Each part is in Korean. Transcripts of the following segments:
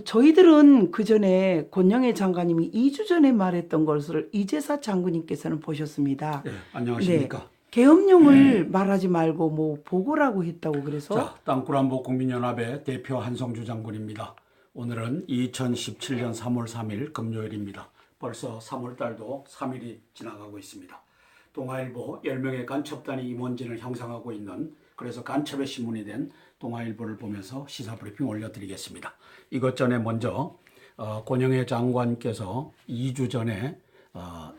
저희들은 그 전에 권영애 장관님이 2주 전에 말했던 것을 이재사 장군님께서는 보셨습니다. 네, 네. 안녕하십니까. 계엄령을 말하지 말고 뭐 보고라고 했다고 그래서 자, 땅굴안보 국민연합의 대표 한성주 장군입니다. 오늘은 2017년 3월 3일 금요일입니다. 벌써 3월 달도 3일이 지나가고 있습니다. 동아일보 10명의 간첩단이 임원진을 형성하고 있는, 그래서 간첩의 신문이 된 동아일보를 보면서 시사브리핑 올려드리겠습니다. 이것 전에 먼저 권영애 장관께서 2주 전에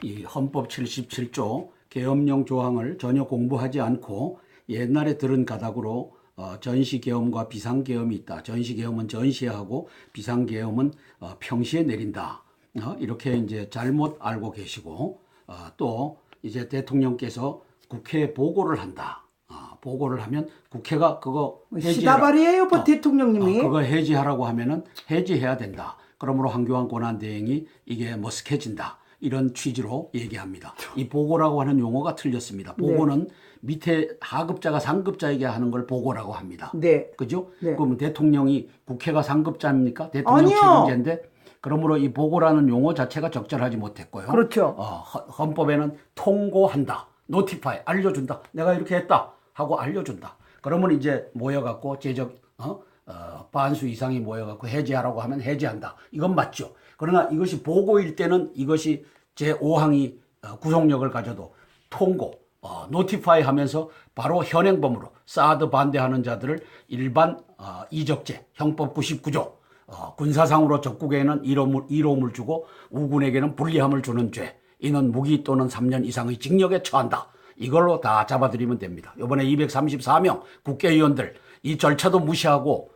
이 헌법 77조 계엄령 조항을 전혀 공부하지 않고 옛날에 들은 가닥으로 전시계엄과 비상계엄이 있다. 전시계엄은 전시에 하고 비상계엄은 평시에 내린다. 이렇게 이제 잘못 알고 계시고, 또 이제 대통령께서 국회에 보고를 한다. 보고를 하면 국회가 그거 시다발이에요, 대통령님이. 그거 해지하라고 하면은 해지해야 된다. 그러므로 황교안 권한대행이 이게 머쓱해진다. 이런 취지로 얘기합니다. 이 보고라고 하는 용어가 틀렸습니다. 보고는 밑에 하급자가 상급자에게 하는 걸 보고라고 합니다. 네. 그죠? 네. 그럼 대통령이 국회가 상급자입니까? 대통령 아니요. 책임자인데, 그러므로 이 보고라는 용어 자체가 적절하지 못했고요. 그렇죠. 헌법에는 통고한다, 노티파이, 알려준다. 내가 이렇게 했다 하고 알려준다. 그러면 이제 모여갖고 제적 반수 이상이 모여갖고 해제하라고 하면 해제한다. 이건 맞죠. 그러나 이것이 보고일 때는 이것이 제5항이 구속력을 가져도 통고, 노티파이 하면서 바로 현행범으로 사드 반대하는 자들을 일반 이적죄, 형법 99조, 군사상으로 적국에는 이로움을 주고 우군에게는 불리함을 주는 죄, 이는 무기 또는 3년 이상의 징역에 처한다. 이걸로 다 잡아들이면 됩니다. 이번에 234명 국회의원들 이 절차도 무시하고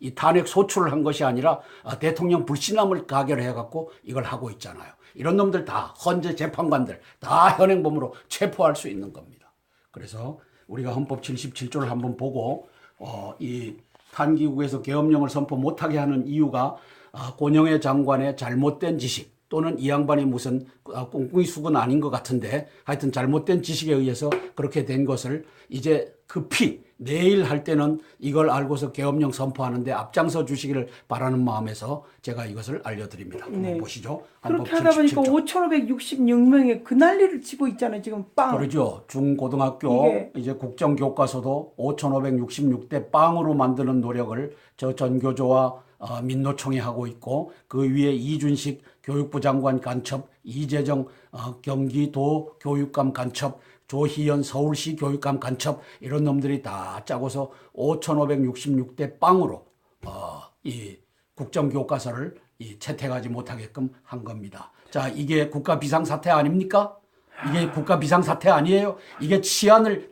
이 탄핵 소출을 한 것이 아니라 대통령 불신함을 가결해갖고 이걸 하고 있잖아요. 이런 놈들 다 헌재 재판관들 다 현행범으로 체포할 수 있는 겁니다. 그래서 우리가 헌법 77조를 한번 보고 이 탄기국에서 계엄령을 선포 못하게 하는 이유가 권영애 장관의 잘못된 지식, 또는 이 양반이 무슨 꿍꿍이 숙은 아닌 것 같은데 하여튼 잘못된 지식에 의해서 그렇게 된 것을 이제 급히 내일 할 때는 이걸 알고서 계엄령 선포하는데 앞장서 주시기를 바라는 마음에서 제가 이것을 알려드립니다. 한번 보시죠. 그렇게 하다 보니까 5,566명의 그 난리를 치고 있잖아요. 지금 빵. 그러죠. 중고등학교 이제 국정교과서도 5,566대 빵으로 만드는 노력을 저 전교조와 민노총이 하고 있고, 그 위에 이준식 교육부 장관 간첩, 이재정 경기도 교육감 간첩, 조희연 서울시 교육감 간첩, 이런 놈들이 다 짜고서 5,566대 빵으로 이 국정교과서를 채택하지 못하게끔 한 겁니다. 자, 이게 국가 비상사태 아닙니까? 이게 국가 비상사태 아니에요? 이게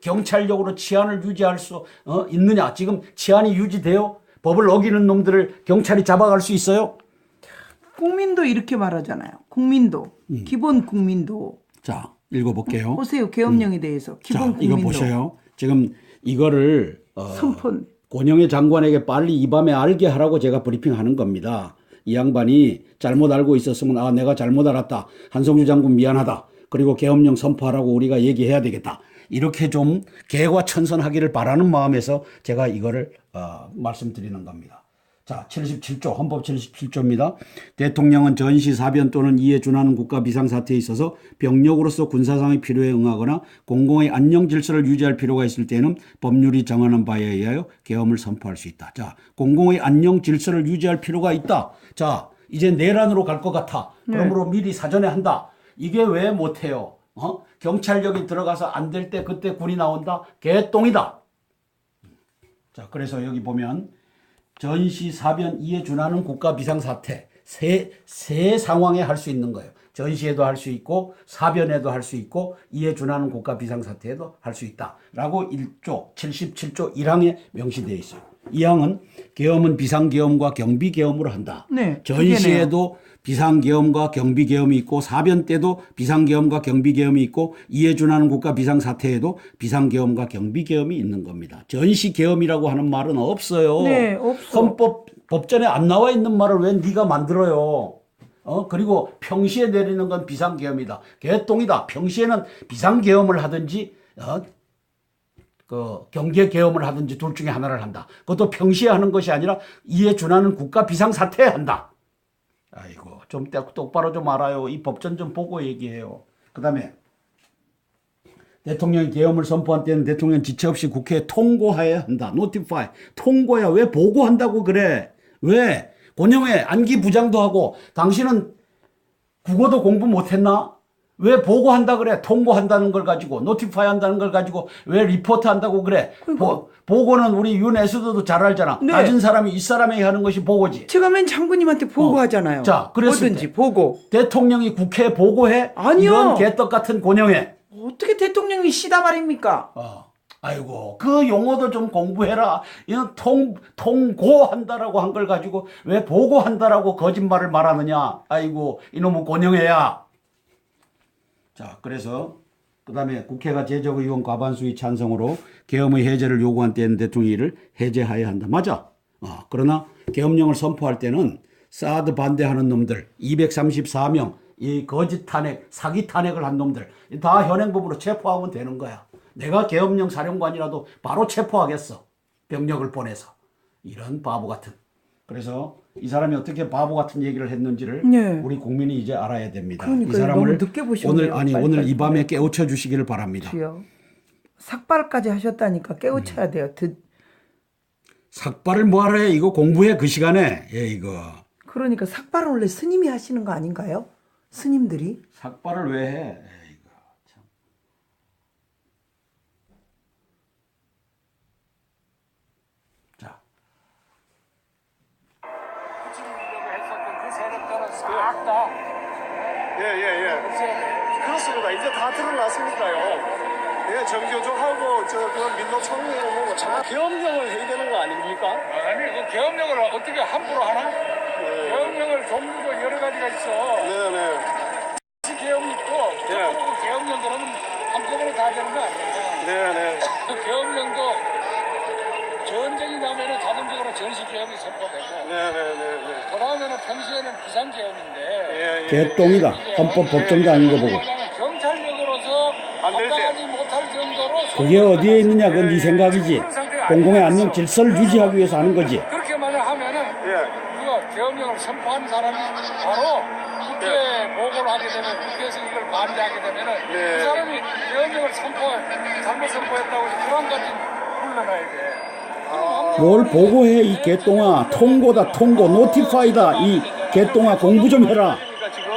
경찰력으로 치안을 유지할 수 있느냐? 지금 치안이 유지돼요? 법을 어기는 놈들을 경찰이 잡아갈 수 있어요? 국민도 이렇게 말하잖아요. 국민도. 기본 국민도. 자, 읽어볼게요. 보세요. 계엄령에 대해서. 기본 자, 국민도. 이거 보세요. 지금 이거를 선폰. 권영애 장관에게 빨리 이 밤에 알게 하라고 제가 브리핑하는 겁니다. 이 양반이 잘못 알고 있었으면 내가 잘못 알았다. 한성주 장군 미안하다. 그리고 계엄령 선포하라고 우리가 얘기해야 되겠다. 이렇게 좀 개과천선하기를 바라는 마음에서 제가 이거를 말씀드리는 겁니다. 자, 77조, 헌법 77조입니다. 대통령은 전시, 사변 또는 이에 준하는 국가 비상사태에 있어서 병력으로서 군사상의 필요에 응하거나 공공의 안녕 질서를 유지할 필요가 있을 때는 법률이 정하는 바에 의하여 계엄을 선포할 수 있다. 자, 공공의 안녕 질서를 유지할 필요가 있다. 자, 이제 내란으로 갈 것 같아. 그러므로 미리 사전에 한다. 이게 왜 못해요? 경찰력이 들어가서 안 될 때 그때 군이 나온다? 개똥이다. 자, 그래서 여기 보면 전시, 사변, 이에 준하는 국가 비상사태 세 상황에 할 수 있는 거예요. 전시에도 할 수 있고 사변에도 할 수 있고 이에 준하는 국가 비상사태에도 할 수 있다 라고 1조 77조 1항에 명시되어 있어요. 이 항은 계엄은 비상계엄과 경비계엄으로 한다. 네, 전시에도 비상계엄과 경비계엄이 있고, 사변 때도 비상계엄과 경비계엄이 있고, 이에 준하는 국가 비상사태에도 비상계엄과 경비계엄이 있는 겁니다. 전시계엄이라고 하는 말은 없어요. 네, 없어. 법전에 안 나와 있는 말을 왜 네가 만들어요? 그리고 평시에 내리는 건 비상계엄이다. 개똥이다. 평시에는 비상계엄을 하든지 그 경제 계엄을 하든지 둘 중에 하나를 한다. 그것도 평시에 하는 것이 아니라 이에 준하는 국가 비상사태에 한다. 아이고, 좀 똑바로 좀 알아요. 이 법전 좀 보고 얘기해요. 그 다음에 대통령이 계엄을 선포한 때는 대통령 지체 없이 국회에 통고해야 한다. notify. 통고야. 왜 보고한다고 그래? 왜? 권영회 안기 부장도 하고 당신은 국어도 공부 못했나? 왜 보고한다 그래? 통고한다는 걸 가지고 notify 한다는 걸 가지고 왜 리포트 한다고 그래? 보고는 우리 윤애수도 잘 알잖아. 네. 낮은 사람이 윗사람에게 하는 것이 보고지. 제가 맨 장군님한테 보고하잖아요. 자, 그랬을 뭐든지 때 보고. 대통령이 국회에 보고해? 아니요. 이런 개떡 같은 권영회. 어떻게 대통령이 시다 말입니까? 아이고, 그 용어도 좀 공부해라. 이건 통고한다라고 한 걸 가지고 왜 보고한다라고 거짓말을 말하느냐. 아이고, 이놈의 권영회야. 자, 그래서 그 다음에 국회가 제적의원 과반수의 찬성으로 계엄의 해제를 요구한 때는 대통령이 이를 해제하여야 한다. 맞아. 그러나 계엄령을 선포할 때는 사드 반대하는 놈들 234명 이 거짓 탄핵, 사기 탄핵을 한 놈들 다 현행법으로 체포하면 되는 거야. 내가 계엄령 사령관이라도 바로 체포하겠어. 병력을 보내서. 이런 바보 같은. 그래서 이 사람이 어떻게 바보 같은 얘기를 했는지를 네. 우리 국민이 이제 알아야 됩니다. 그러니까요. 이 사람을 너무 늦게 보셨네요. 오늘 이 밤에 깨우쳐 주시기를 바랍니다. 주여. 삭발까지 하셨다니까 깨우쳐야 돼요. 삭발을 뭐하러 해? 이거 공부해 그 시간에. 예, 이거. 그러니까 삭발은 원래 스님이 하시는 거 아닌가요? 스님들이? 삭발을 왜 해? 이거 참. 자. 그렇습니다. 이제 다 드러났으니까요. 예, 정교조하고 그 민노총리는 뭐고 참 계엄령을 해야 되는 거 아닙니까? 아니 그 계엄령을 어떻게 함부로 하나? 계엄령을 종류도 여러 가지가 있어. 네네. 계엄이 있고 그 계엄령 그러면 한꺼번에 다 되는 거 아니에요? 네네. 그 계엄령도 전쟁이 나면은 자동적으로 전시 계엄이 선포되고 네네네. 그 다음에는 평소에는 비상 계엄인데 예, 예. 개똥이다. 헌법 법정도 아닌 거 보고. 경찰력으로서 안 되지. 합당하지 못할 정도로 그게 어디에 있느냐? 그건 네 생각이지. 공공의 안녕 질서를 유지하기 위해서 하는 거지. 그렇게 만약 하면은 예. 이거 계엄령을 선포한 사람이 바로 국회에 보고를 하게 되면 국회에서 이걸 반대하게 되면은 네. 그 사람이 계엄령을 잘못 선포했다고 해서 불안까지 불러놔야 돼. 뭘 보고해 이 개똥아. 통고다 통고. 노티파이다. 이 개똥아 공부 좀 해라. 그러니까 지금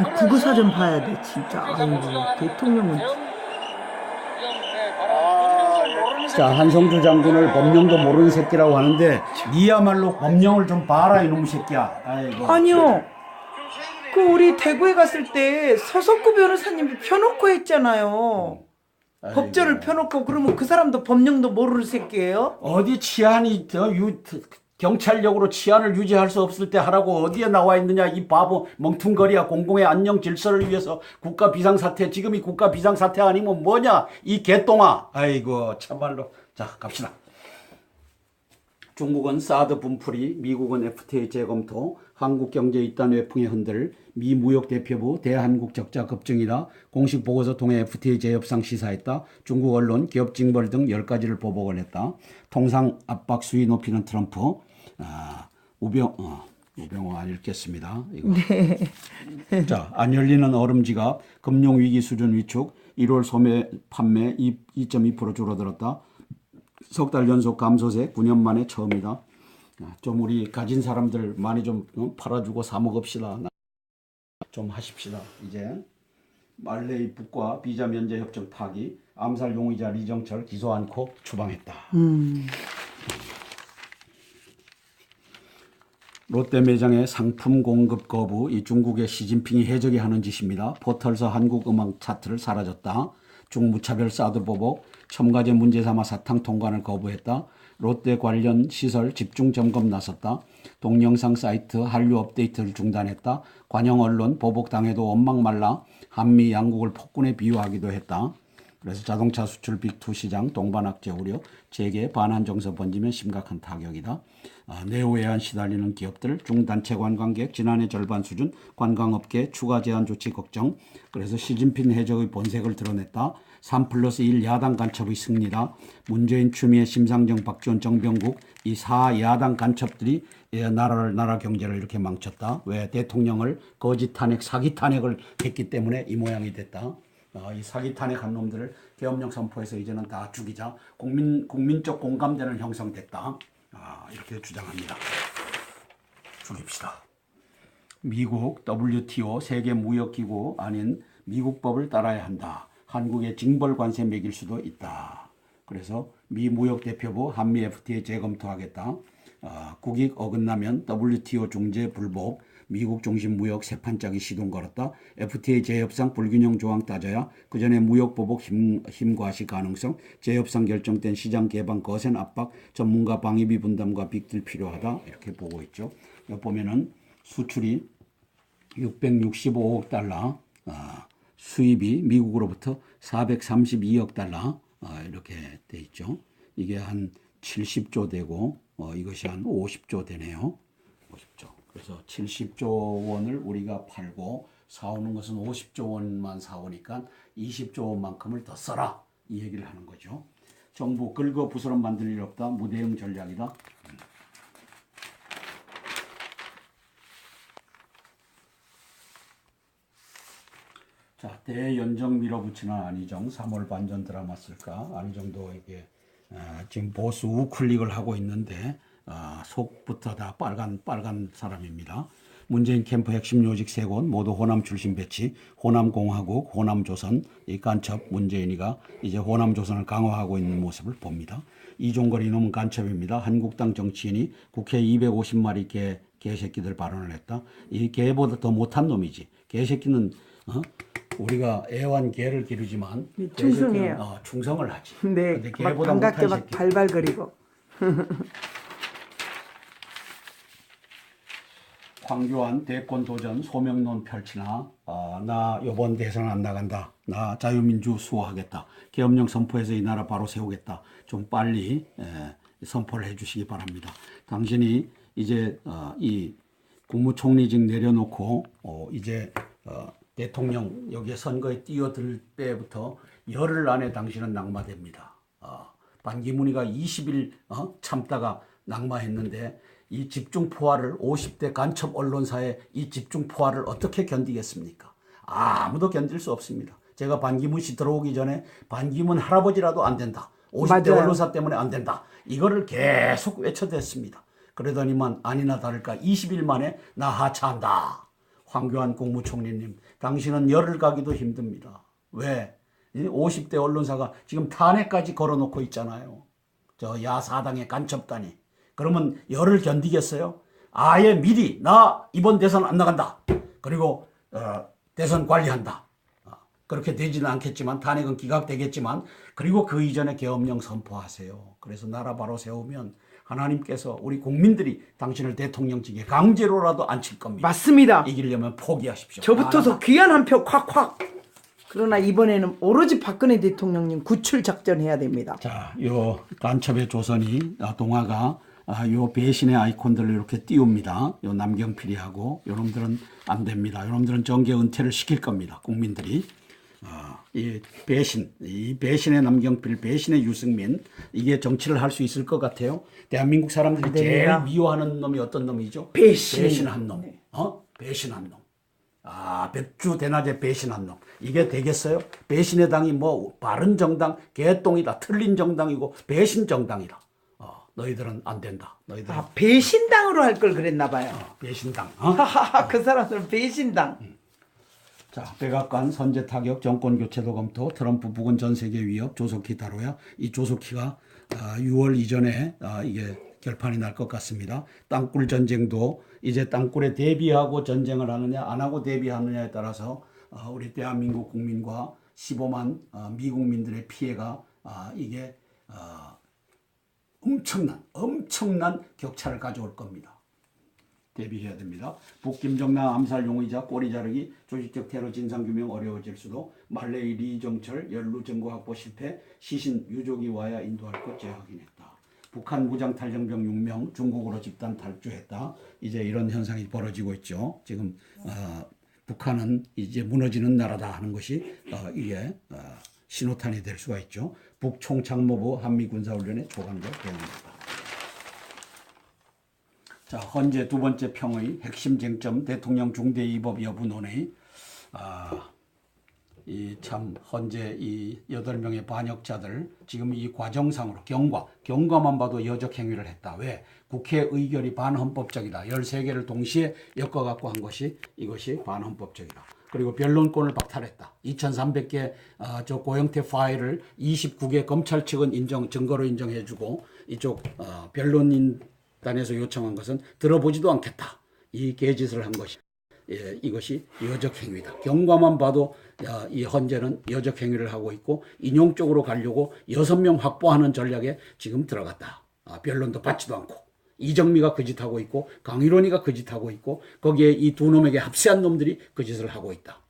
맞아야지. 국어사전 봐야 돼 진짜. 아이고 대통령은 자, 한성주 장군을 법령도 모르는 새끼라고 하는데 니야말로 법령을 좀 봐라 이놈 새끼야. 아이고. 아니요. 그 우리 대구에 갔을 때 서석구 변호사님이 펴놓고 했잖아요. 법전을 펴놓고 그러면 그 사람도 법령도 모르는 새끼예요? 어디 치안이 경찰력으로 치안을 유지할 수 없을 때 하라고 어디에 나와 있느냐 이 바보 멍퉁거리야. 공공의 안녕 질서를 위해서 국가 비상사태. 지금이 국가 비상사태 아니면 뭐냐 이 개똥아. 아이고 참말로. 자, 갑시다. 중국은 사드 분풀이, 미국은 FTA 재검토, 한국 경제 이딴 외풍에 흔들, 미 무역대표부 대한국 적자 급증이다. 공식 보고서 통해 FTA 재협상 시사했다. 중국 언론 기업 징벌 등 10가지를 보복을 했다. 통상 압박 수위 높이는 트럼프. 우병우 안 읽겠습니다. 이거. 자, 안 열리는 얼음 지갑, 금융위기 수준 위축, 1월 소매 판매 2.2% 줄어들었다. 석 달 연속 감소세 9년 만에 처음이다. 좀 우리 가진 사람들 많이 좀 팔아주고 사 먹읍시다. 좀 하십시다. 이제 말레이 북과 비자 면제 협정 파기, 암살 용의자 리정철 기소 않고 추방했다. 롯데 매장의 상품 공급 거부, 이 중국의 시진핑이 해적이 하는 짓입니다. 포털서 한국 음악 차트를 사라졌다. 중무차별 사드 보복, 첨가제 문제 삼아 사탕 통관을 거부했다. 롯데 관련 시설 집중 점검 나섰다. 동영상 사이트 한류 업데이트를 중단했다. 관영 언론 보복당해도 원망 말라. 한미 양국을 폭군에 비유하기도 했다. 그래서 자동차 수출 빅2 시장 동반악재 우려, 재계 반환 정서 번지면 심각한 타격이다. 내외한 시달리는 기업들, 중단체 관광객 지난해 절반 수준, 관광업계 추가 제한 조치 걱정. 그래서 시진핑 해적의 본색을 드러냈다. 3+1 야당 간첩의 승리다. 문재인, 추미애, 심상정, 박지원, 정병국 이 4야당 간첩들이 나라 경제를 이렇게 망쳤다. 왜? 대통령을 거짓 탄핵, 사기 탄핵을 했기 때문에 이 모양이 됐다. 이 사기 탄핵한 놈들을 계엄령 선포해서 이제는 다 죽이자. 국민적 공감대는 형성됐다. 이렇게 주장합니다. 죽입시다. 미국 WTO 세계무역기구 아닌 미국 법을 따라야 한다. 한국의 징벌 관세 매길 수도 있다. 그래서 미 무역대표부 한미 FTA 재검토하겠다. 국익 어긋나면 WTO 중재 불복, 미국 중심 무역 세판짜기 시동 걸었다. FTA 재협상 불균형 조항 따져야 그 전에 무역 보복 힘과시 가능성, 재협상 결정된 시장 개방 거센 압박, 전문가 방위비 분담과 빅딜 필요하다. 이렇게 보고 있죠. 여기 보면은 수출이 665억 달러, 수입이 미국으로부터 432억 달러 이렇게 돼 있죠. 이게 한 70조 되고 이것이 한 50조 되네요. 50조. 그래서 70조 원을 우리가 팔고 사오는 것은 50조 원만 사오니까 20조 원만큼을 더 써라. 이 얘기를 하는 거죠. 정부 긁어 부스럼 만들 일 없다. 무대응 전략이다. 자, 대연정 밀어붙이는 안희정 3월 반전 드라마 쓸까? 안희정도 이게 지금 보수 우클릭을 하고 있는데 속부터 다 빨간 사람입니다. 문재인 캠프 핵심 요직 3곳 모두 호남 출신 배치, 호남공화국, 호남조선, 이 간첩 문재인이가 이제 호남조선을 강화하고 있는 모습을 봅니다. 이종걸 이놈은 간첩입니다. 한국당 정치인이 국회 250마리 개새끼들 발언을 했다. 이 개보다 더 못한 놈이지. 개새끼는 우리가 애완개를 기르지만 충성해요. 충성을 하지. 네, 근데 막 개보다 반갑게 못한 막 새끼. 발발거리고. 황교안 대권 도전 소명론 펼치나 나 이번 대선 안 나간다. 나 자유민주 수호하겠다. 계엄령 선포해서 이 나라 바로 세우겠다. 좀 빨리 선포를 해주시기 바랍니다. 당신이 이제 이 국무총리직 내려놓고 이제 대통령 여기에 선거에 뛰어들 때부터 열흘 안에 당신은 낙마됩니다. 반기문이가 20일 참다가 낙마했는데 이 집중 포화를 50대 간첩 언론사의 이 집중 포화를 어떻게 견디겠습니까? 아무도 견딜 수 없습니다. 제가 반기문 씨 들어오기 전에 반기문 할아버지라도 안 된다. 50대 맞아요. 언론사 때문에 안 된다. 이거를 계속 외쳐댔습니다. 그러더니만 아니나 다를까 20일 만에 나 하차한다. 황교안 국무총리님, 당신은 열흘 가기도 힘듭니다. 왜? 50대 언론사가 지금 탄핵까지 걸어놓고 있잖아요. 저 야사당의 간첩단이. 그러면 열흘 견디겠어요? 아예 미리 나 이번 대선 안 나간다. 그리고 대선 관리한다. 그렇게 되지는 않겠지만 탄핵은 기각되겠지만 그리고 그 이전에 계엄령 선포하세요. 그래서 나라 바로 세우면 하나님께서 우리 국민들이 당신을 대통령직에 강제로라도 앉힐 겁니다. 맞습니다. 이기려면 포기하십시오. 저부터서 귀한 한 표 콱콱. 그러나 이번에는 오로지 박근혜 대통령님 구출 작전 해야 됩니다. 자, 요 간첩의 조선이 동화가 요 배신의 아이콘들을 이렇게 띄웁니다. 요 남경필이하고 요놈들은 안 됩니다. 요놈들은 정계 은퇴를 시킬 겁니다. 국민들이. 이 배신의 남경필, 배신의 유승민, 이게 정치를 할 수 있을 것 같아요. 대한민국 사람들이 제일 미워하는 놈이 어떤 놈이죠? 배신한 놈. 배신한 놈. 백주 대낮에 배신한 놈. 이게 되겠어요? 배신의 당이 뭐 바른 정당, 개똥이다. 틀린 정당이고 배신 정당이다. 너희들은 안 된다. 너희들은 배신당으로 할 걸 그랬나 봐요. 배신당. 그 사람들은 배신당. 자, 백악관 선제 타격, 정권 교체도 검토, 트럼프 북은 전 세계 위협, 조속히 다뤄야. 이 조속히가 6월 이전에 이게 결판이 날 것 같습니다. 땅굴 전쟁도 이제 땅굴에 대비하고 전쟁을 하느냐 안 하고 대비하느냐에 따라서 우리 대한민국 국민과 15만 미국민들의 피해가 이게 엄청난 격차를 가져올 겁니다. 대비해야 됩니다. 북김정남 암살 용의자 꼬리 자르기, 조직적 테러 진상규명 어려워질 수도, 말레이 리정철 연루 증거 확보 실패, 시신 유족이 와야 인도할 것 재확인했다. 북한 무장탈정병 6명 중국으로 집단 탈주했다. 이제 이런 현상이 벌어지고 있죠. 지금 북한은 이제 무너지는 나라다 하는 것이 이게 신호탄이 될 수가 있죠. 북총참모부 한미군사훈련의 조감독 대응입니다. 자, 헌재 두 번째 평의 핵심 쟁점 대통령 중대위법 여부 논의. 이 참 헌재 이 8명의 반역자들 지금 이 과정상으로 경과만 봐도 여적 행위를 했다. 왜? 국회 의결이 반헌법적이다. 13개를 동시에 엮어갖고 한 것이 이것이 반헌법적이다. 그리고 변론권을 박탈했다. 2,300개 저 고영태 파일을 29개 검찰 측은 증거로 인정해주고 이쪽 변론인단에서 요청한 것은 들어보지도 않겠다. 이 개짓을 한 것이. 예, 이것이 여적 행위다. 경과만 봐도 이 헌재는 여적 행위를 하고 있고 인용적으로 가려고 6명 확보하는 전략에 지금 들어갔다. 변론도 받지도 않고 이정미가 그 짓하고 있고 강일원이가 그 짓하고 있고 거기에 이 두 놈에게 합세한 놈들이 그 짓을 하고 있다.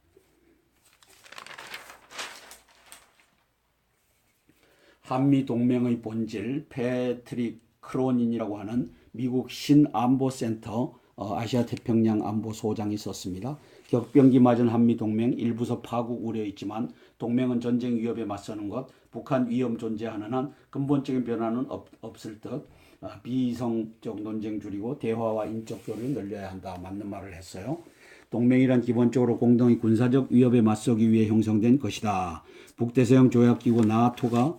한미동맹의 본질 패트릭 크로닌이라고 하는 미국 신안보센터 아시아태평양 안보소장이 썼습니다. 격변기 맞은 한미동맹 일부서 파국 우려 있지만 동맹은 전쟁 위협에 맞서는 것, 북한 위험 존재하는 한 근본적인 변화는 없을 듯 비이성적 논쟁 줄이고 대화와 인적 교류를 늘려야 한다. 맞는 말을 했어요. 동맹이란 기본적으로 공동의 군사적 위협에 맞서기 위해 형성된 것이다. 북대서양 조약기구 나토가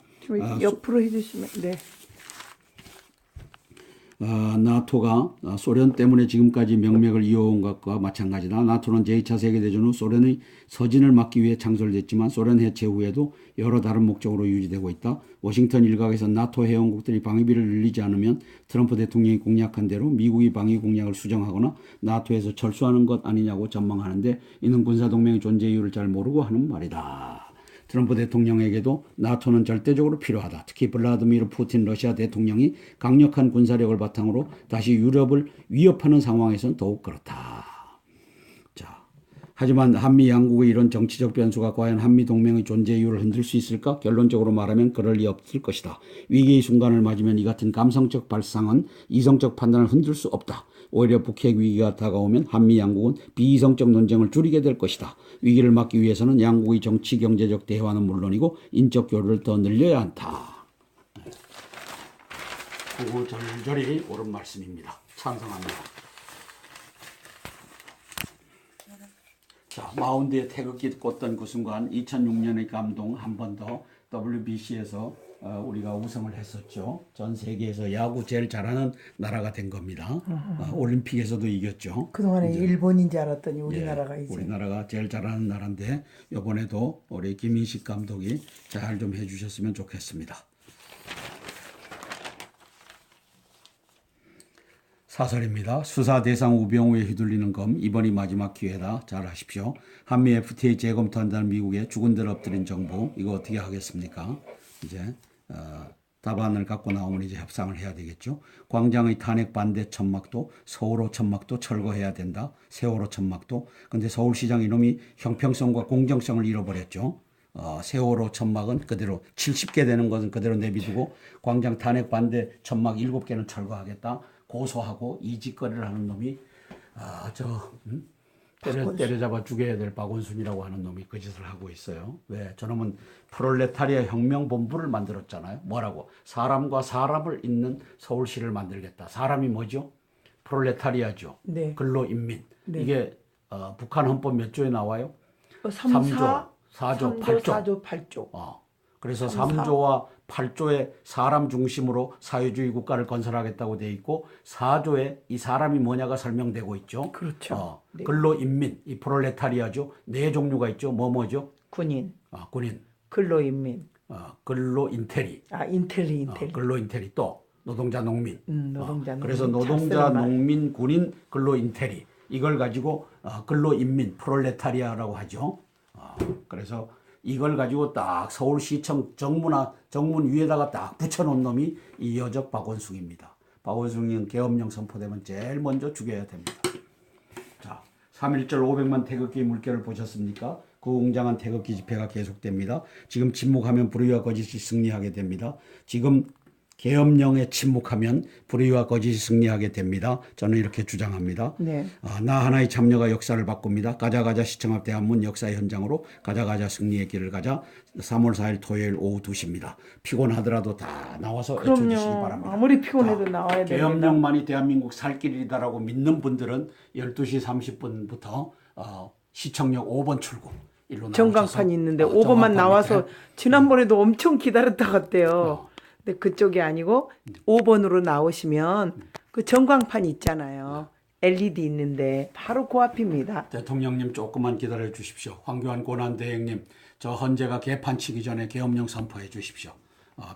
옆으로 해주시면 네. 나토가 소련 때문에 지금까지 명맥을 이어온 것과 마찬가지다. 나토는 제2차 세계대전 후 소련의 서진을 막기 위해 창설됐지만 소련 해체 후에도 여러 다른 목적으로 유지되고 있다. 워싱턴 일각에서 나토 회원국들이 방위비를 늘리지 않으면 트럼프 대통령이 공약한 대로 미국이 방위 공약을 수정하거나 나토에서 철수하는 것 아니냐고 전망하는데 이는 군사동맹의 존재 이유를 잘 모르고 하는 말이다. 트럼프 대통령에게도 나토는 절대적으로 필요하다. 특히 블라디미르 푸틴 러시아 대통령이 강력한 군사력을 바탕으로 다시 유럽을 위협하는 상황에선 더욱 그렇다. 자, 하지만 한미 양국의 이런 정치적 변수가 과연 한미 동맹의 존재 이유를 흔들 수 있을까? 결론적으로 말하면 그럴 리 없을 것이다. 위기의 순간을 맞으면 이 같은 감성적 발상은 이성적 판단을 흔들 수 없다. 오히려 북핵 위기가 다가오면 한미 양국은 비이성적 논쟁을 줄이게 될 것이다. 위기를 막기 위해서는 양국의 정치 경제적 대화는 물론이고 인적 교류를 더 늘려야 한다. 구구절절히 옳은 말씀입니다. 찬성합니다. 자, 마운드에 태극기 꽂던 그 순간 2006년의 감동 한 번 더 WBC에서 우리가 우승을 했었죠. 전 세계에서 야구 제일 잘하는 나라가 된 겁니다. 올림픽에서도 이겼죠. 그동안에 이제, 일본인 줄 알았더니 우리나라가 예, 이제 우리나라가 제일 잘하는 나라인데 이번에도 우리 김인식 감독이 잘 좀 해주셨으면 좋겠습니다. 사설입니다. 수사 대상 우병우에 휘둘리는 검 이번이 마지막 기회다. 잘 하십시오. 한미 FTA 재검토한다는 미국의 죽은들 엎드린 정부 이거 어떻게 하겠습니까? 이제 답안을 갖고 나오면 이제 협상을 해야 되겠죠. 광장의 탄핵 반대 천막도 서울호 천막도 철거해야 된다. 세월호 천막도. 근데 서울시장 이놈이 형평성과 공정성을 잃어버렸죠. 세월호 천막은 그대로 70개 되는 것은 그대로 내비두고 광장 탄핵 반대 천막 7개는 철거하겠다. 고소하고 이직거리를 하는 놈이 때려잡아 죽여야 될 박원순이라고 하는 놈이 그 짓을 하고 있어요. 왜? 저놈은 프롤레타리아 혁명본부를 만들었잖아요. 뭐라고? 사람과 사람을 잇는 서울시를 만들겠다. 사람이 뭐죠? 프롤레타리아죠. 네. 근로인민. 네. 이게 북한 헌법 몇 조에 나와요? 3조, 4조, 8조. 4조, 8조. 그래서 3조와 8조의 사람 중심으로 사회주의 국가를 건설하겠다고 돼 있고 4조에 이 사람이 뭐냐가 설명되고 있죠. 그렇죠. 네. 근로인민, 이 프롤레타리아죠. 네 종류가 있죠. 뭐죠? 군인, 군인, 근로인민, 근로인테리, 인텔리. 근로인테리 또 노동자 농민. 노동자 농민. 그래서 노동자 농민, 군인, 근로인테리 이걸 가지고 근로인민, 프롤레타리아라고 하죠. 그래서 이걸 가지고 딱 서울시청 정문 위에다가 딱 붙여놓은 놈이 이 여적 박원순입니다. 박원순은 계엄령 선포되면 제일 먼저 죽여야 됩니다. 자, 3.1절 500만 태극기 물결을 보셨습니까? 그 웅장한 태극기 집회가 계속됩니다. 지금 침묵하면 불의와 거짓이 승리하게 됩니다. 지금 계엄령에 침묵하면 불의와 거짓이 승리하게 됩니다. 저는 이렇게 주장합니다. 네. 나 하나의 참여가 역사를 바꿉니다. 가자가자 시청 앞 대한문 역사의 현장으로 가자가자 승리의 길을 가자. 3월 4일 토요일 오후 2시입니다. 피곤하더라도 다 나와서 외쳐주시기 그럼요. 바랍니다. 아무리 피곤해도 나와야 됩니다. 계엄령만이 대한민국 살 길이다라고 믿는 분들은 12시 30분부터 시청역 5번 출구 일로 전광판이 있는데 5번만 전광판 나와서 밑에 지난번에도 엄청 기다렸다 갔대요. 근데 그쪽이 아니고 5번으로 나오시면 그 전광판 있잖아요. LED 있는데 바로 그 앞입니다. 대통령님 조금만 기다려 주십시오. 황교안 고난대행님, 저 헌재가 개판 치기 전에 계엄령 선포해 주십시오.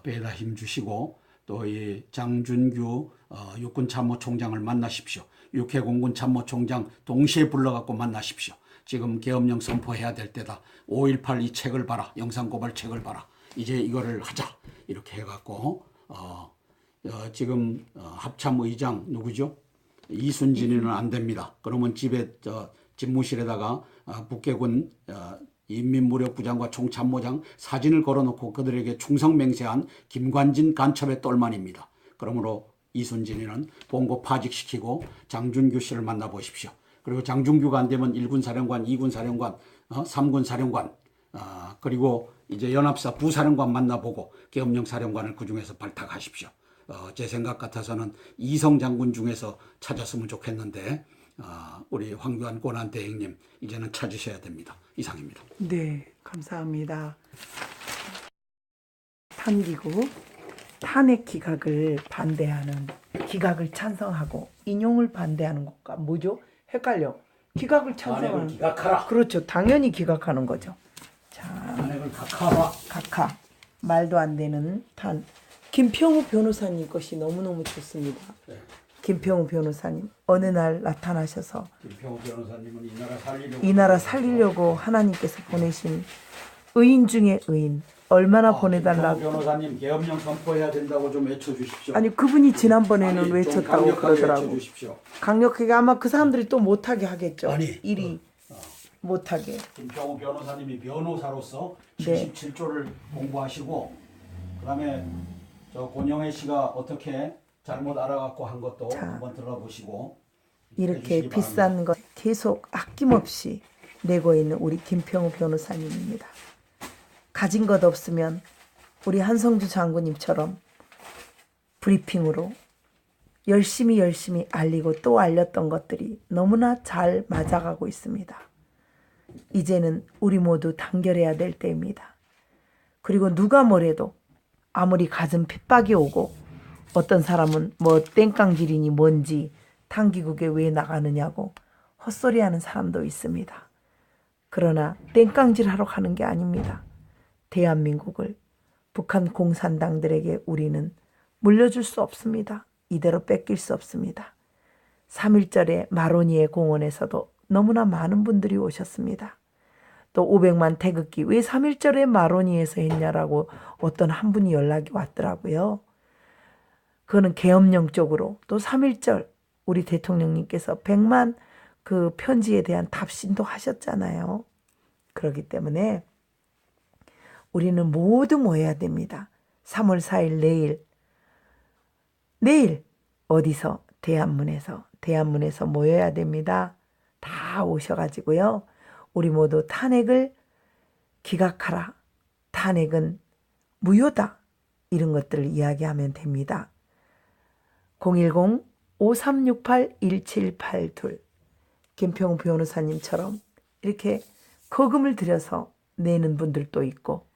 배에다 힘 주시고 또 이 장준규 육군참모총장을 만나십시오. 육해공군 참모총장 동시에 불러갖고 만나십시오. 지금 계엄령 선포해야 될 때다. 5.18 이 책을 봐라. 영상고발 책을 봐라. 이제 이거를 하자. 이렇게 해갖고 지금 합참의장 누구죠? 이순진이는 안 됩니다. 그러면 집에 집무실에다가 북해군 인민무력부장과 총참모장 사진을 걸어놓고 그들에게 충성맹세한 김관진 간첩의 똘만입니다. 그러므로 이순진이는 본고 파직시키고 장준규 씨를 만나보십시오. 그리고 장준규가 안 되면 1군 사령관, 2군 사령관, 3군 사령관, 그리고 이제 연합사 부사령관 만나보고 계엄령 사령관을 그중에서 발탁하십시오. 제 생각 같아서는 이성 장군 중에서 찾았으면 좋겠는데 우리 황교안 고난대행님 이제는 찾으셔야 됩니다. 이상입니다. 네, 감사합니다. 탄기구 탄핵 기각을 반대하는 기각을 찬성하고 인용을 반대하는 것과 뭐죠? 헷갈려. 기각을 찬성하는 기각하라. 그렇죠. 당연히 기각하는 거죠. 자, 탄핵을 각하라. 각하 말도 안 되는 탄 김평우 변호사님 것이 너무너무 좋습니다. 네. 김평우 변호사님 어느 날 나타나셔서 김평우 변호사님은 이 나라 살리려고 하나님께서 보내신 의인 중에 의인 얼마나 보내달라고. 김평우 변호사님 계엄령 선포해야 된다고 좀 외쳐주십시오. 아니 그분이 지난번에는 좀 외쳤다고 강력하게 그러더라고. 외쳐주십시오. 강력하게 아마 그 사람들이 또 못하게 하겠죠. 아니, 일이 못하게. 김평우 변호사님이 변호사로서 네. 77조를 공부하시고 그다음에 저 권영애 씨가 어떻게 잘못 알아갖고 한 것도 자, 한번 들어보시고 이렇게 해주시기 비싼 것 계속 아낌없이 내고 있는 우리 김평우 변호사님입니다. 가진 것 없으면 우리 한성주 장군님처럼 브리핑으로 열심히 알리고 또 알렸던 것들이 너무나 잘 맞아가고 있습니다. 이제는 우리 모두 단결해야 될 때입니다. 그리고 누가 뭐래도 아무리 가슴 핍박이 오고 어떤 사람은 뭐 땡깡질이니 뭔지 탄기국에 왜 나가느냐고 헛소리하는 사람도 있습니다. 그러나 땡깡질하러 가는 게 아닙니다. 대한민국을 북한 공산당들에게 우리는 물려줄 수 없습니다. 이대로 뺏길 수 없습니다. 3.1절에 마로니에 공원에서도 너무나 많은 분들이 오셨습니다. 또 500만 태극기 왜 3.1절에 마로니에서 했냐라고 어떤 한 분이 연락이 왔더라고요. 그거는 계엄령 쪽으로 또 3.1절 우리 대통령님께서 100만 그 편지에 대한 답신도 하셨잖아요. 그렇기 때문에 우리는 모두 모여야 됩니다. 3월 4일 내일 어디서 대한문에서 모여야 됩니다. 다 오셔가지고요. 우리 모두 탄핵을 기각하라. 탄핵은 무효다. 이런 것들을 이야기하면 됩니다. 010-5368-1782 김평우 변호사님처럼 이렇게 거금을 들여서 내는 분들도 있고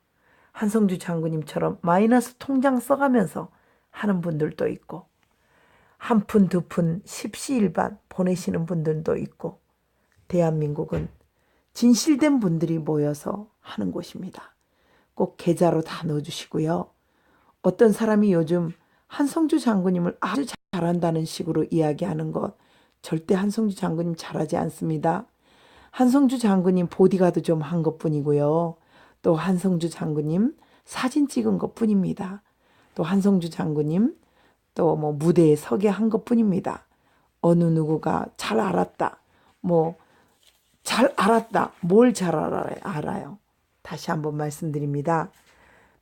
한성주 장군님처럼 마이너스 통장 써가면서 하는 분들도 있고 한 푼, 두 푼, 십시일반 보내시는 분들도 있고 대한민국은 진실된 분들이 모여서 하는 곳입니다. 꼭 계좌로 다 넣어주시고요. 어떤 사람이 요즘 한성주 장군님을 아주 잘한다는 식으로 이야기하는 것 절대 한성주 장군님 잘하지 않습니다. 한성주 장군님 보디가드 좀 한 것뿐이고요. 또 한성주 장군님 사진 찍은 것뿐입니다. 또 한성주 장군님 또 뭐 무대에 서게 한 것뿐입니다. 어느 누구가 잘 알았다. 잘 알았다. 뭘 잘 알아요? 다시 한번 말씀드립니다.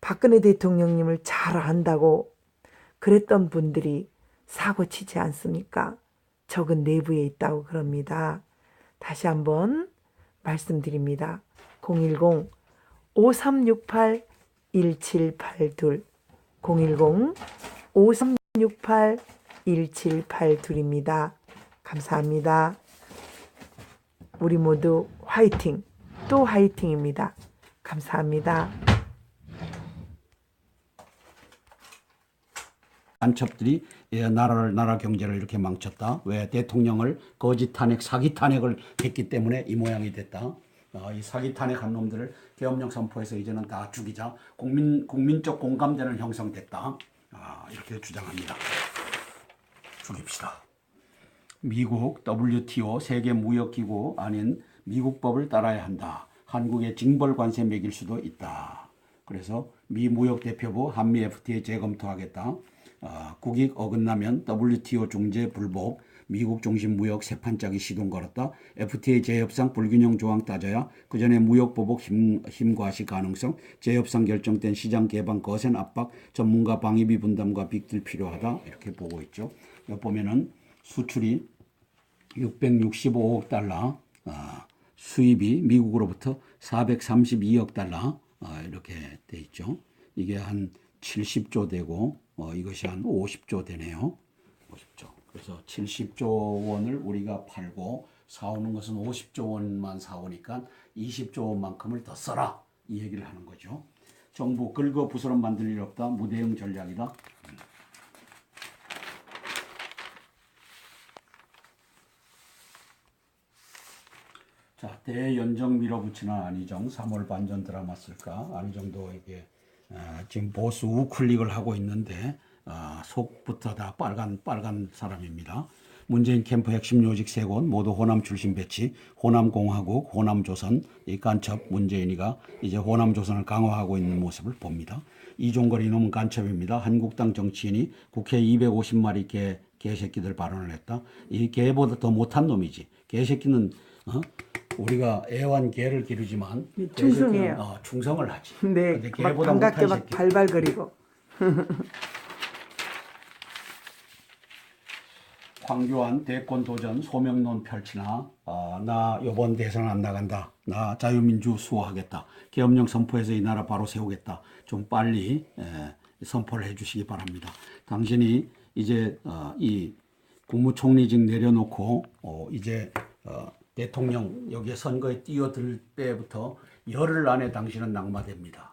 박근혜 대통령님을 잘 안다고 그랬던 분들이 사고 치지 않습니까? 적은 내부에 있다고 그럽니다. 다시 한번 말씀드립니다. 010-5368-1782 010-5368-1782입니다. 감사합니다. 우리 모두 화이팅! 또 화이팅입니다. 감사합니다. 간첩들이 나라 경제를 이렇게 망쳤다. 왜? 대통령을 거짓 탄핵, 사기 탄핵을 했기 때문에 이 모양이 됐다. 이 사기 탄핵한 놈들을 계엄령 선포해서 이제는 다 죽이자. 국민적 공감대는 형성됐다. 이렇게 주장합니다. 죽입시다. 미국 WTO 세계무역기구 아닌 미국 법을 따라야 한다. 한국에 징벌 관세 매길 수도 있다. 그래서 미 무역대표부 한미 FTA 재검토하겠다. 국익 어긋나면 WTO 중재 불복, 미국 중심 무역 세판짜기 시동 걸었다. FTA 재협상 불균형 조항 따져야 그 전에 무역 보복 힘과시 가능성, 재협상 결정된 시장 개방 거센 압박, 전문가 방위비 분담과 빅딜 필요하다. 이렇게 보고 있죠. 여기 보면은 수출이 665억 달러, 수입이 미국으로부터 432억 달러 이렇게 돼 있죠. 이게 한 70조 되고 이것이 한 50조 되네요. 50조. 그래서 70조 원을 우리가 팔고 사오는 것은 50조 원만 사오니까 20조 원만큼을 더 써라. 이 얘기를 하는 거죠. 정부 긁어 부스럼 만들 일 없다. 무대응 전략이다. 자, 대연정 밀어붙이는 안희정 3월 반전 드라마 쓸까? 안희정도 이게 지금 보수 우클릭을 하고 있는데 속부터 다 빨간 사람입니다. 문재인 캠프 핵심 요직 3곳 모두 호남 출신 배치, 호남공화국, 호남조선, 이 간첩 문재인이가 이제 호남조선을 강화하고 있는 모습을 봅니다. 이종걸 이놈은 간첩입니다. 한국당 정치인이 국회 250마리 개새끼들 발언을 했다. 이 개보다 더 못한 놈이지. 개새끼는 우리가 애완개를 기르지만 충성해요. 충성을 하지. 네, 근데 막 개보다 반갑게 못한 막 새끼. 발발거리고. 황교안 대권 도전 소명론 펼치나 나 이번 대선 안 나간다. 나 자유민주 수호하겠다. 계엄령 선포해서 이 나라 바로 세우겠다. 좀 빨리 선포를 해주시기 바랍니다. 당신이 이제 이 국무총리직 내려놓고 이제 대통령 여기에 선거에 뛰어들 때부터 열흘 안에 당신은 낙마됩니다.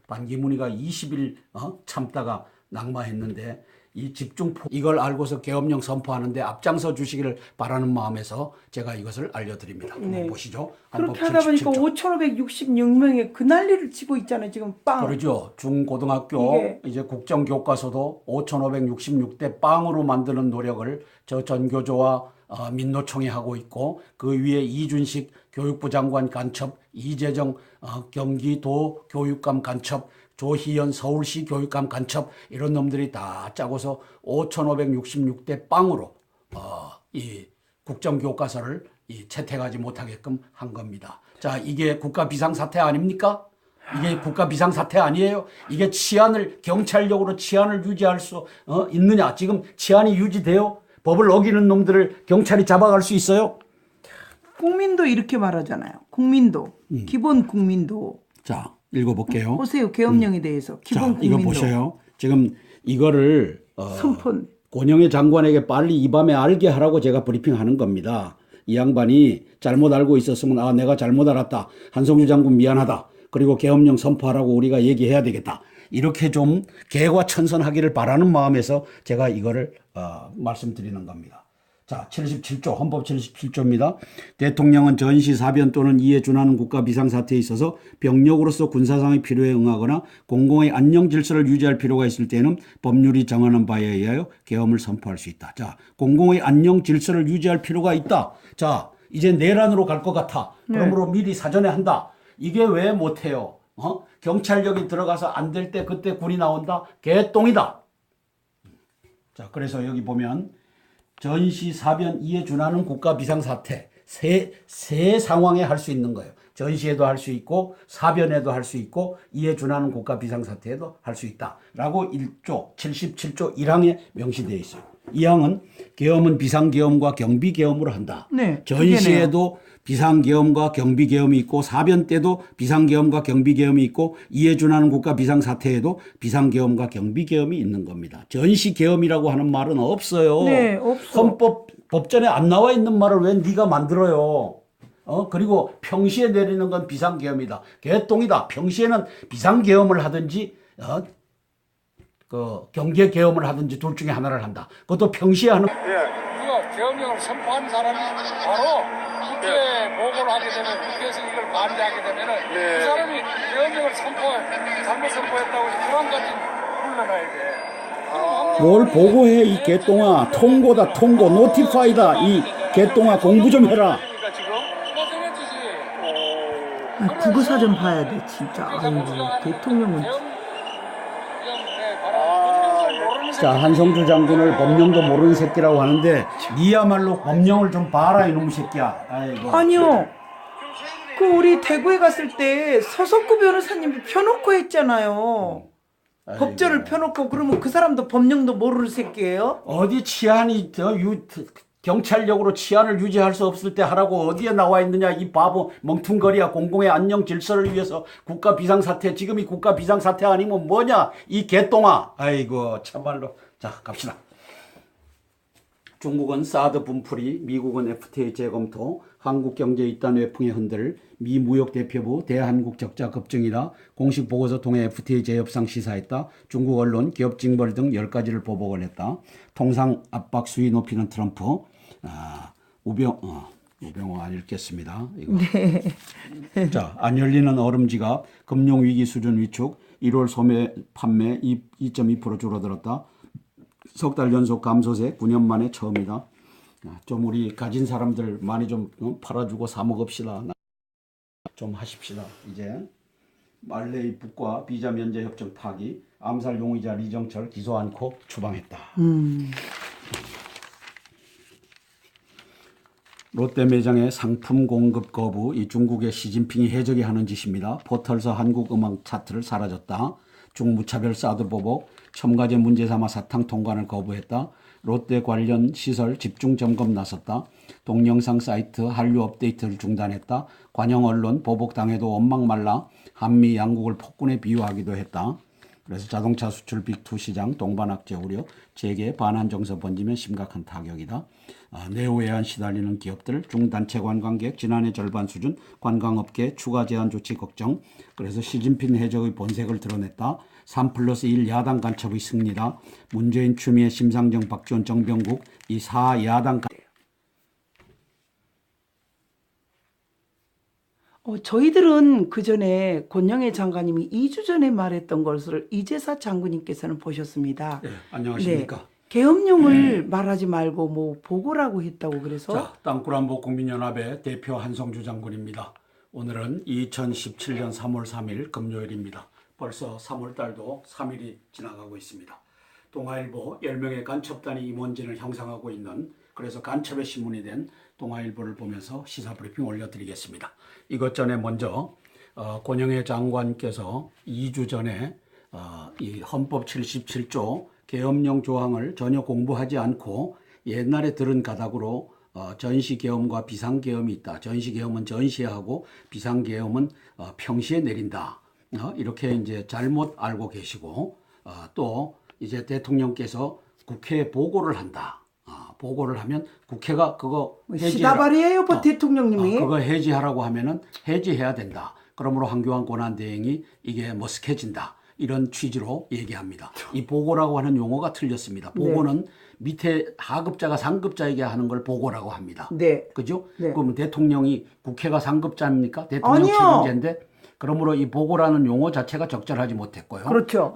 반기문이가 20일 참다가 낙마했는데 이 집중포 이걸 알고서 계엄령 선포하는데 앞장서 주시기를 바라는 마음에서 제가 이것을 알려드립니다. 한번 보시죠. 그렇게 하다 보니까 5,566명의 그 난리를 치고 있잖아요. 지금 빵. 그러죠. 중고등학교 이제 국정교과서도 5,566대 빵으로 만드는 노력을 저 전교조와 민노총이 하고 있고 그 위에 이준식 교육부 장관 간첩, 이재정 경기도 교육감 간첩, 조희연 서울시 교육감 간첩 이런 놈들이 다 짜고서 5,566대 빵으로 이 국정교과서를 채택하지 못하게끔 한 겁니다. 자, 이게 국가 비상사태 아닙니까? 이게 국가 비상사태 아니에요? 이게 치안을 경찰력으로 치안을 유지할 수 있느냐? 지금 치안이 유지돼요? 법을 어기는 놈들을 경찰이 잡아갈 수 있어요? 국민도 이렇게 말하잖아요. 국민도. 기본 국민도. 자, 읽어볼게요. 보세요. 계엄령에 대해서. 기본 자, 국민도. 이거 보세요. 지금 이거를 선폰. 권영애 장관에게 빨리 이 밤에 알게 하라고 제가 브리핑하는 겁니다. 이 양반이 잘못 알고 있었으면 내가 잘못 알았다. 한성주 장군 미안하다. 그리고 계엄령 선포하라고 우리가 얘기해야 되겠다. 이렇게 좀 개과천선하기를 바라는 마음에서 제가 이거를 말씀드리는 겁니다. 자, 77조, 헌법 77조입니다. 대통령은 전시, 사변 또는 이에 준하는 국가 비상사태에 있어서 병력으로서 군사상의 필요에 응하거나 공공의 안녕 질서를 유지할 필요가 있을 때는 법률이 정하는 바에 의하여 계엄을 선포할 수 있다. 자, 공공의 안녕 질서를 유지할 필요가 있다. 자, 이제 내란으로 갈 것 같아. 그러므로 미리 사전에 한다. 이게 왜 못해요? 경찰력이 들어가서 안 될 때 그때 군이 나온다? 개똥이다. 자, 그래서 여기 보면 전시, 사변, 이에 준하는 국가 비상사태 세 상황에 할 수 있는 거예요. 전시에도 할 수 있고 사변에도 할 수 있고 이에 준하는 국가 비상사태에도 할 수 있다라고 1조 77조 1항에 명시되어 있어요. 2항은 계엄은 비상계엄과 경비계엄으로 한다. 네, 전시에도 비상계엄과 경비계엄이 있고 사변 때도 비상계엄과 경비계엄이 있고 이에 준하는 국가 비상사태에도 비상계엄과 경비계엄이 있는 겁니다. 전시계엄이라고 하는 말은 없어요. 네, 없어. 헌법 법전에 안 나와 있는 말을 왜 네가 만들어요? 그리고 평시에 내리는 건 비상계엄이다. 개똥이다. 평시에는 비상계엄을 하든지 그 경계계엄을 하든지 둘 중에 하나를 한다. 그것도 평시에 하는. 우리가 계엄령을 선포한 사람이 바로 국회에 보고를 하게 되면 국회에서 이걸 반대하게 되면은 그 사람이 계엄령을 잘못 선포했다고 불안까지 불러놔야 돼. 뭘 보고해 이 개똥아. 통고다 통고. 노티파이다 이 개똥아. 공부 좀 해라. 국어사전 봐야 돼 진짜. 아이고 대통령은 자, 한성주 장군을 법령도 모르는 새끼라고 하는데 니야말로 법령을 좀 봐라 이놈 새끼야. 아이고. 아니요. 그 우리 대구에 갔을 때 서석구 변호사님이 펴놓고 했잖아요. 아이고. 법조를 펴놓고. 그러면 그 사람도 법령도 모르는 새끼예요? 어디 치안이 경찰력으로 치안을 유지할 수 없을 때 하라고 어디에 나와 있느냐 이 바보 멍퉁거리야. 공공의 안녕 질서를 위해서 국가 비상사태. 지금이 국가 비상사태 아니면 뭐냐 이 개똥아. 아이고 참말로. 자 갑시다. 중국은 사드 분풀이, 미국은 FTA 재검토, 한국 경제 이딴 외풍에 흔들, 미 무역 대표부 대한국 적자 급증이다. 공식 보고서 통해 FTA 재협상 시사했다. 중국 언론 기업 징벌 등 10가지를 보복을 했다. 통상 압박 수위 높이는 트럼프. 우병호 안 읽겠습니다. 이거. 네. 자, 안 열리는 얼음지갑, 금융위기 수준 위축, 1월 소매 판매 2.2% 줄어들었다. 석 달 연속 감소세 9년 만에 처음이다. 좀 우리 가진 사람들 많이 좀 팔아주고 사 먹읍시다. 좀 하십시다. 이제 말레이 북과 비자 면제 협정 파기, 암살 용의자 리정철 기소 않고 추방했다. 롯데 매장의 상품 공급 거부, 이 중국의 시진핑이 해적이 하는 짓입니다. 포털서 한국 음악 차트를 사라졌다. 중무차별 사드 보복, 첨가제 문제 삼아 사탕 통관을 거부했다. 롯데 관련 시설 집중 점검 나섰다. 동영상 사이트 한류 업데이트를 중단했다. 관영 언론 보복당해도 원망 말라. 한미 양국을 폭군에 비유하기도 했다. 그래서 자동차 수출 빅2 시장 동반악재 우려, 재계 반환 정서 번지면 심각한 타격이다. 내외한 시달리는 기업들, 중단체 관광객 지난해 절반 수준, 관광업계 추가 제한 조치 걱정. 그래서 시진핑 해적의 본색을 드러냈다. 3+1 야당 간첩의 승리다. 문재인 추미애 심상정 박지원 정병국 이 4야당 저희들은 그 전에 권영애 장관님이 2주 전에 말했던 것을 이재사 장군님께서는 보셨습니다. 네, 안녕하십니까. 네, 계엄령을 말하지 말고 뭐 보고라고 했다고 그래서. 자, 땅굴안보 국민연합의 대표 한성주 장군입니다. 오늘은 2017년 3월 3일 금요일입니다. 벌써 3월 달도 3일이 지나가고 있습니다. 동아일보 10명의 간첩단이 임원진을 형성하고 있는, 그래서 간첩의 신문이 된 동아일보를 보면서 시사브리핑 올려드리겠습니다. 이것 전에 먼저 권영애 장관께서 2주 전에 이 헌법 77조 계엄령 조항을 전혀 공부하지 않고 옛날에 들은 가닥으로 전시계엄과 비상계엄이 있다. 전시계엄은 전시에 하고 비상계엄은 평시에 내린다. 이렇게 이제 잘못 알고 계시고, 또 이제 대통령께서 국회에 보고를 한다. 보고를 하면 국회가 그거 시다발이에요, 대통령님이. 그거 해지하라고 하면은 해지해야 된다. 그러므로 한교안 권한대행이 이게 머쓱해진다. 이런 취지로 얘기합니다. 이 보고라고 하는 용어가 틀렸습니다. 보고는 네. 밑에 하급자가 상급자에게 하는 걸 보고라고 합니다. 네. 그죠? 네. 그러면 대통령이 국회가 상급자입니까? 대통령 아니요. 책임제인데. 그러므로 이 보고라는 용어 자체가 적절하지 못했고요. 그렇죠.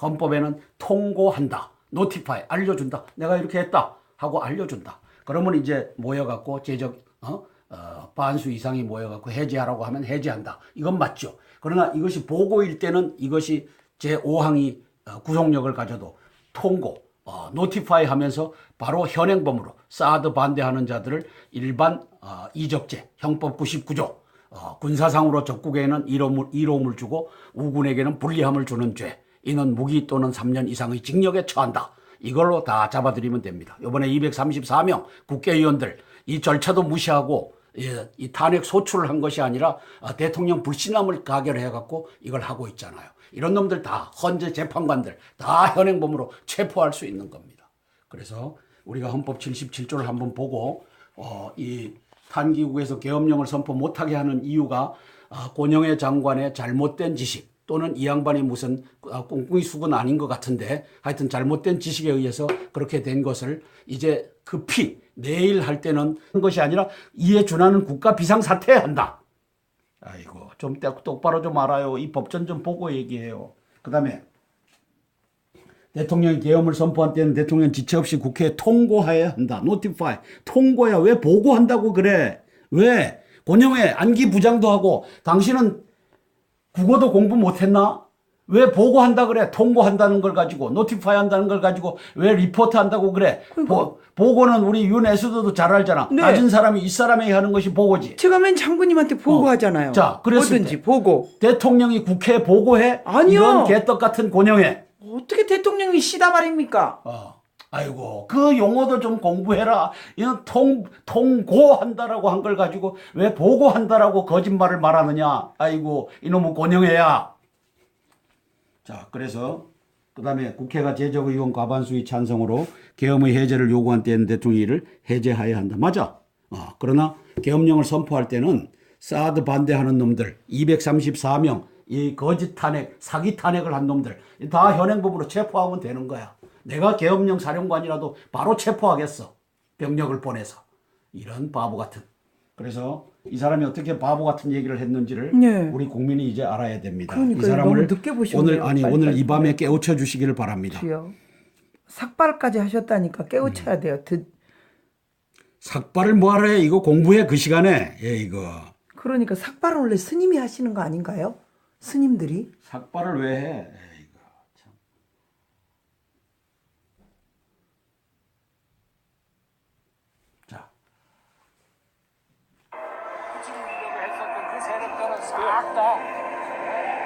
헌법에는 통고한다. 노티파이, 알려준다. 내가 이렇게 했다 하고 알려준다. 그러면 이제 모여갖고 반수 이상이 모여갖고 해제하라고 하면 해제한다. 이건 맞죠. 그러나 이것이 보고일 때는 이것이 제5항이 구속력을 가져도 통고, 노티파이 하면서 바로 현행범으로 사드 반대하는 자들을 일반 이적죄, 형법 99조 군사상으로 적국에게는 이로움을 주고 우군에게는 불리함을 주는 죄. 이는 무기 또는 3년 이상의 징역에 처한다. 이걸로 다 잡아들이면 됩니다. 이번에 234명 국회의원들 이 절차도 무시하고 이 탄핵 소출을 한 것이 아니라 대통령 불신함을 가결해갖고 이걸 하고 있잖아요. 이런 놈들 다 헌재 재판관들 다 현행범으로 체포할 수 있는 겁니다. 그래서 우리가 헌법 77조를 한번 보고 이 탄기국에서 계엄령을 선포 못하게 하는 이유가 권영회 장관의 잘못된 지식 또는 이 양반이 무슨 꿍꿍이 숙은 아닌 것 같은데 하여튼 잘못된 지식에 의해서 그렇게 된 것을 이제 급히 내일 할 때는 한 것이 아니라 이에 준하는 국가 비상사태에 한다. 아이고 좀 똑바로 좀 알아요. 이 법전 좀 보고 얘기해요. 그 다음에 대통령이 계엄을 선포한 때는 대통령 지체 없이 국회에 통고해야 한다. notify. 통고야. 왜 보고한다고 그래? 왜? 권영회 안기 부장도 하고 당신은 국어도 공부 못했나? 왜 보고한다 그래? 통고한다는 걸 가지고 notify 한다는 걸 가지고 왜 리포트 한다고 그래? 보고는 우리 윤애수도 잘 알잖아. 네. 낮은 사람이 윗사람에게 하는 것이 보고지. 제가 맨 장군님한테 보고하잖아요. 자, 그랬을 뭐든지 때 보고. 대통령이 국회에 보고해? 아니요. 이런 개떡 같은 권영회. 어떻게 대통령이 시다발입니까? 아이고 그 용어도 좀 공부해라. 이건 통고한다라고 한 걸 가지고 왜 보고한다라고 거짓말을 말하느냐. 아이고 이놈은 권영회야. 자 그래서 그 다음에 국회가 제적의원 과반수의 찬성으로 계엄의 해제를 요구한 때에는 대통령이 이를 해제하여야 한다. 맞아. 그러나 계엄령을 선포할 때는 사드 반대하는 놈들 234명 이 거짓 탄핵, 사기 탄핵을 한 놈들 다 현행범으로 체포하면 되는 거야. 내가 계엄령 사령관이라도 바로 체포하겠어. 병력을 보내서. 이런 바보 같은. 그래서 이 사람이 어떻게 바보 같은 얘기를 했는지를 네. 우리 국민이 이제 알아야 됩니다. 그러니까요. 이 사람을 너무 늦게 보셨네요. 오늘 이 밤에 깨우쳐 주시기를 바랍니다. 주여. 삭발까지 하셨다니까 깨우쳐야 돼요. 삭발을 뭐하러 해? 이거 공부해 그 시간에. 이거. 그러니까 삭발은 원래 스님이 하시는 거 아닌가요? 스님들이? 삭발을 왜 해? 이거 참. 자. 지으려고 했었던 그 세력들은 싹다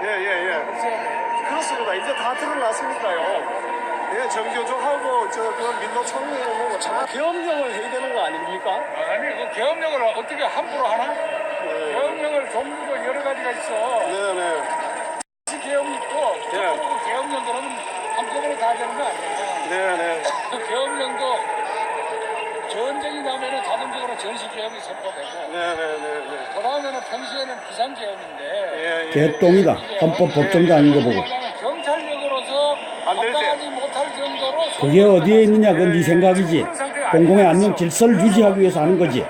예. 그렇습니다. 이제 다 드러났으니까요. 예, 정교조하고 그 민노총리는 참 계엄령을 해야 되는 거 아닙니까? 아니 그 계엄령을 어떻게 함부로 하나? 계엄령을 종류가 여러 가지가 있어. 네네. 계엄이 있고 그 계엄령들은 한꺼번에 다 되는 거 아니에요. 네네. 그 계엄령도 전쟁이 나면은 자동적으로 전시계엄이 선포되고 네네네. 그 다음에는 평소에는 비상계엄인데 개똥이다. 헌법 법정도 아닌 거 보고. 경찰력으로서 안 될 때. 감당하지 못할 정도로 그게 어디에 있느냐? 그건 네 생각이지. 공공의 안녕 질서를 유지하기 위해서 하는 거지.